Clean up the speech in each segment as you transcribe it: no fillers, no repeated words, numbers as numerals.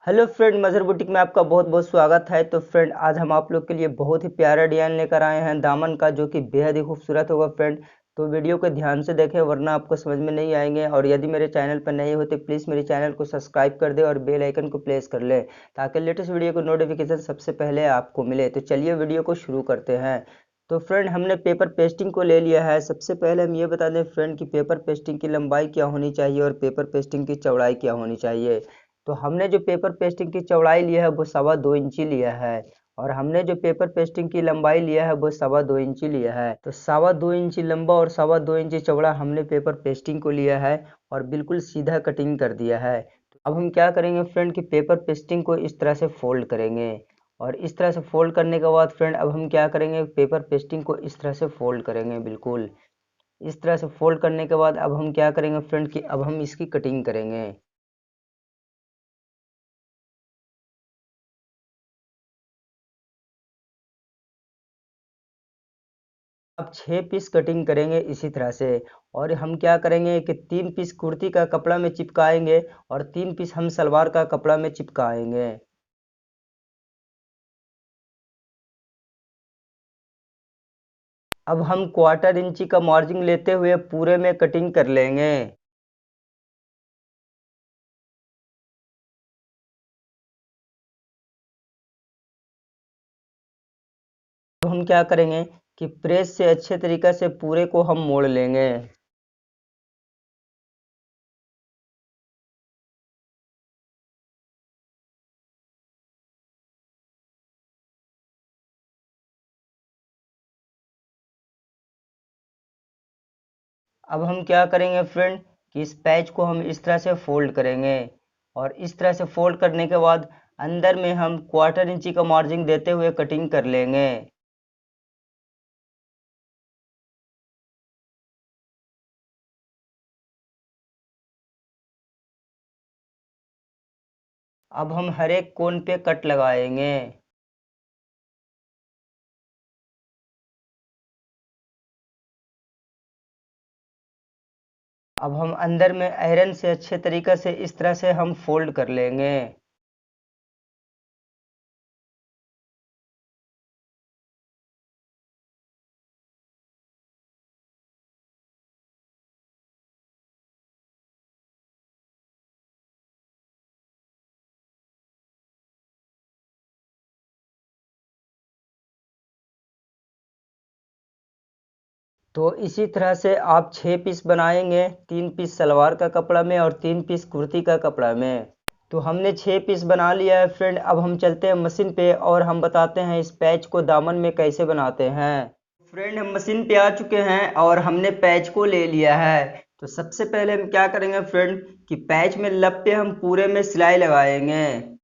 Hello friend, Mazhar boutique में आपका बहुत बहुत स्वागत है। तो फ्रेंड, आज हम आप लोग के लिए बहुत ही प्यारा डिज़ाइन लेकर आए हैं दामन का, जो कि बेहद ही खूबसूरत होगा फ्रेंड। तो वीडियो को ध्यान से देखें, वरना आपको समझ में नहीं आएंगे। और यदि मेरे चैनल पर नए हो तो प्लीज़ मेरे चैनल को सब्सक्राइब कर दे और बेल आइकन को प्रेस कर ले, ताकि लेटेस्ट वीडियो को नोटिफिकेशन सबसे पहले आपको मिले। तो चलिए वीडियो को शुरू करते हैं। तो फ्रेंड, हमने पेपर पेस्टिंग को ले लिया है। सबसे पहले हम ये बता दें फ्रेंड कि पेपर पेस्टिंग की लंबाई क्या होनी चाहिए और पेपर पेस्टिंग की चौड़ाई क्या होनी चाहिए। तो हमने जो पेपर पेस्टिंग की चौड़ाई लिया है वो 2.25 इंची लिया है, और हमने जो पेपर पेस्टिंग की लंबाई लिया है वो 2.25 इंची लिया है। तो 2.25 इंची लंबा और 2.25 इंची चौड़ा हमने पेपर पेस्टिंग को लिया है, और बिल्कुल सीधा कटिंग कर दिया है। अब हम क्या करेंगे फ्रेंड कि पेपर पेस्टिंग को इस तरह से फोल्ड करेंगे, और इस तरह से फोल्ड करने के बाद फ्रेंड अब हम क्या करेंगे, पेपर पेस्टिंग को इस तरह से फोल्ड करेंगे। बिल्कुल इस तरह से फोल्ड करने के बाद अब हम क्या करेंगे फ्रेंड कि अब हम इसकी कटिंग करेंगे। अब 6 पीस कटिंग करेंगे इसी तरह से। और हम क्या करेंगे कि 3 पीस कुर्ती का कपड़ा में चिपकाएंगे, और 3 पीस हम सलवार का कपड़ा में चिपकाएंगे। अब हम 1/4 इंची का मार्जिन लेते हुए पूरे में कटिंग कर लेंगे। तो हम क्या करेंगे कि प्रेस से अच्छे तरीके से पूरे को हम मोड़ लेंगे। अब हम क्या करेंगे फ्रेंड कि इस पैच को हम इस तरह से फोल्ड करेंगे, और इस तरह से फोल्ड करने के बाद अंदर में हम 1/4 इंची का मार्जिन देते हुए कटिंग कर लेंगे। अब हम हर एक कोन पे कट लगाएंगे। अब हम अंदर में आयरन से अच्छे तरीके से इस तरह से हम फोल्ड कर लेंगे। तो इसी तरह से आप 6 पीस बनाएंगे, 3 पीस सलवार का कपड़ा में और 3 पीस कुर्ती का कपड़ा में। तो हमने 6 पीस बना लिया है फ्रेंड। अब हम चलते हैं मशीन पे, और हम बताते हैं इस पैच को दामन में कैसे बनाते हैं। फ्रेंड, हम मशीन पे आ चुके हैं और हमने पैच को ले लिया है। तो सबसे पहले हम क्या करेंगे फ्रेंड कि पैच में लब पे हम पूरे में सिलाई लगाएंगे।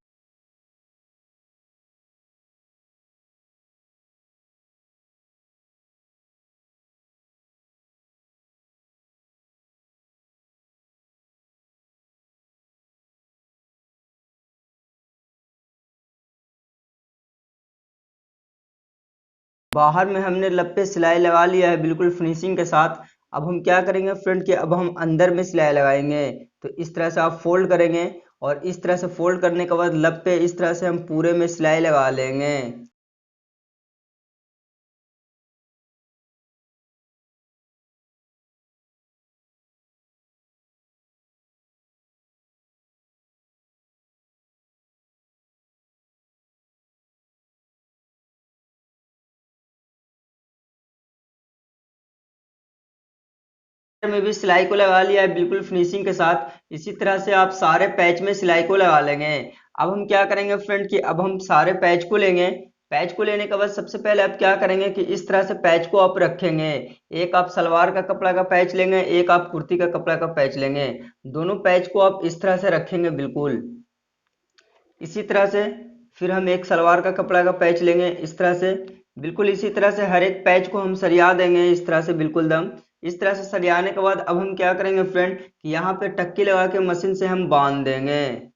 बाहर में हमने लप पे सिलाई लगा लिया है बिल्कुल फिनिशिंग के साथ। अब हम क्या करेंगे फ्रेंड कि अब हम अंदर में सिलाई लगाएंगे। तो इस तरह से आप फोल्ड करेंगे, और इस तरह से फोल्ड करने के बाद लप पे इस तरह से हम पूरे में सिलाई लगा लेंगे। में भी सिलाई को लगा लिया है बिल्कुल फिनिशिंग के साथ। इसी तरह से आप सारे पैच में सिलाई को लगा लेंगे। अब हम क्या करेंगे फ्रेंड कि अब हम सारे पैच को लेंगे। पैच को लेने के बाद सबसे पहले आप क्या करेंगे कि इस तरह से पैच को आप रखेंगे। एक आप सलवार का कपड़ा का पैच लेंगे, एक आप कुर्ती का कपड़ा का पैच लेंगे। दोनों पैच को आप इस तरह से रखेंगे बिल्कुल इसी तरह से। फिर हम एक सलवार का कपड़ा का पैच लेंगे इस तरह से। बिल्कुल इसी तरह से हर एक पैच को हम सरिया देंगे इस तरह से बिल्कुल दम। इस तरह से सरियाने के बाद अब हम क्या करेंगे फ्रेंड कि यहाँ पे टक्की लगा के मशीन से हम बांध देंगे।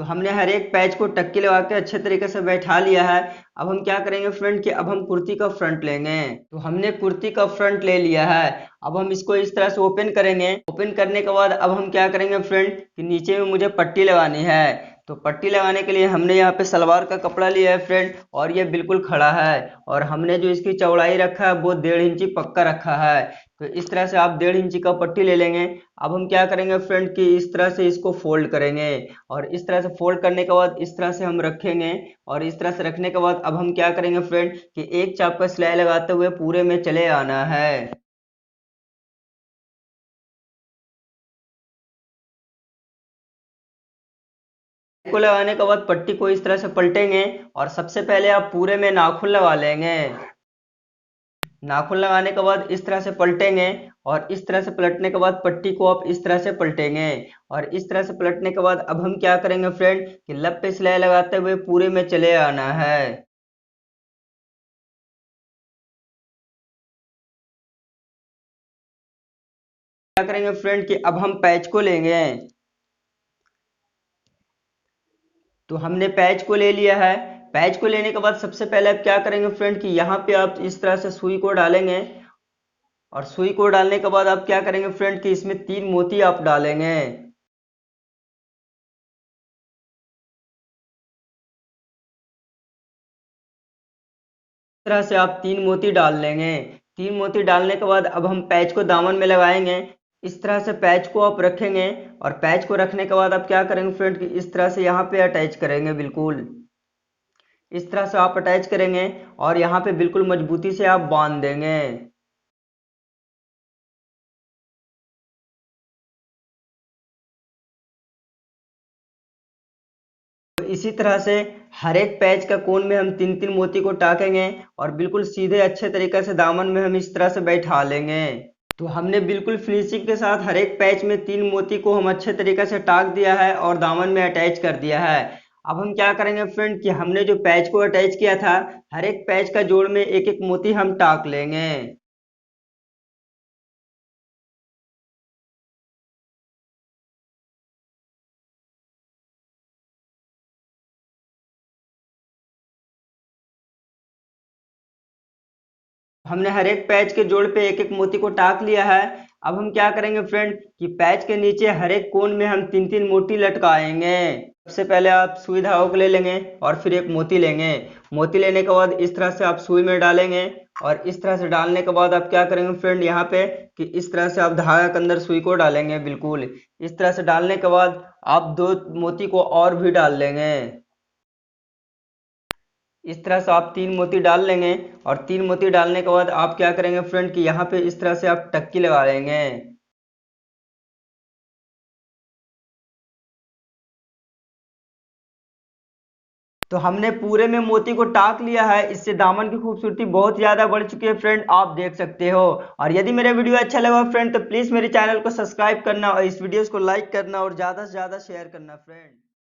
तो हमने हर एक पैच को टक्की लगा के अच्छे तरीके से बैठा लिया है। अब हम क्या करेंगे फ्रेंड कि अब हम कुर्ती का फ्रंट लेंगे। तो हमने कुर्ती का फ्रंट ले लिया है। अब हम इसको इस तरह से ओपन करेंगे। ओपन करने के बाद अब हम क्या करेंगे फ्रेंड कि नीचे में मुझे पट्टी लगानी है। तो पट्टी लगाने के लिए हमने यहाँ पे सलवार का कपड़ा लिया है फ्रेंड, और ये बिल्कुल खड़ा है। और हमने जो इसकी चौड़ाई रखा है वो 1.5 इंची पक्का रखा है। तो इस तरह से आप 1.5 इंची का पट्टी ले लेंगे। अब हम क्या करेंगे फ्रेंड कि इस तरह से इसको फोल्ड करेंगे, और इस तरह से फोल्ड करने के बाद इस तरह से हम रखेंगे। और इस तरह से रखने के बाद अब हम क्या करेंगे फ्रेंड कि एक चाप का सिलाई लगाते हुए पूरे में चले आना है। को लगाने के बाद पट्टी को इस तरह से पलटेंगे, और सबसे पहले आप पूरे में नाखून लगा लेंगे। नाखून लगाने के बाद इस तरह से पलटेंगे, और इस तरह से पलटने के बाद पट्टी को आप इस तरह से पलटेंगे। और इस तरह से पलटने के बाद अब हम क्या करेंगे फ्रेंड कि लब पे सिलाई लगाते हुए पूरे में चले आना है। क्या करेंगे फ्रेंड कि अब हम पैच को लेंगे। तो हमने पैच को ले लिया है। पैच को लेने के बाद सबसे पहले आप क्या करेंगे फ्रेंड कि यहाँ पे आप इस तरह से सुई को डालेंगे। और सुई को डालने के बाद आप क्या करेंगे फ्रेंड कि इसमें 3 मोती आप डालेंगे। इस तरह से आप 3 मोती डाल लेंगे। 3 मोती डालने के बाद अब हम पैच को दामन में लगाएंगे। इस तरह से पैच को आप रखेंगे, और पैच को रखने के बाद आप क्या करेंगे फ्रेंड कि इस तरह से यहाँ पे अटैच करेंगे। बिल्कुल इस तरह से आप अटैच करेंगे, और यहाँ पे बिल्कुल मजबूती से आप बांध देंगे। तो इसी तरह से हर एक पैच का कोन में हम 3-3 मोती को टाकेंगे, और बिल्कुल सीधे अच्छे तरीके से दामन में हम इस तरह से बैठा लेंगे। तो हमने बिल्कुल फिनिशिंग के साथ हर एक पैच में 3 मोती को हम अच्छे तरीके से टाक दिया है और दामन में अटैच कर दिया है। अब हम क्या करेंगे फ्रेंड कि हमने जो पैच को अटैच किया था, हर एक पैच का जोड़ में एक एक मोती हम टाक लेंगे। हमने हर एक पैच के जोड़ पे एक एक मोती को टाक लिया है। अब हम क्या करेंगे फ्रेंड कि पैच के नीचे हर एक कोन में हम 3-3 मोती लटकाएंगे। सबसे पहले आप सुई धागों को ले लेंगे, और फिर एक मोती लेंगे। मोती लेने के बाद इस तरह से आप सुई में डालेंगे, और इस तरह से डालने के बाद आप क्या करेंगे फ्रेंड यहाँ पे कि इस तरह से आप धागा के अंदर सुई को डालेंगे। बिल्कुल इस तरह से डालने के बाद आप 2 मोती को और भी डाल लेंगे। इस तरह से आप 3 मोती डाल लेंगे, और 3 मोती डालने के बाद आप क्या करेंगे फ्रेंड कि यहाँ पे इस तरह से आप टक्की लगा लेंगे। तो हमने पूरे में मोती को टाक लिया है। इससे दामन की खूबसूरती बहुत ज्यादा बढ़ चुकी है फ्रेंड, आप देख सकते हो। और यदि मेरा वीडियो अच्छा लगा फ्रेंड तो प्लीज मेरे चैनल को सब्सक्राइब करना, और इस वीडियो को लाइक करना, और ज्यादा से ज्यादा शेयर करना फ्रेंड।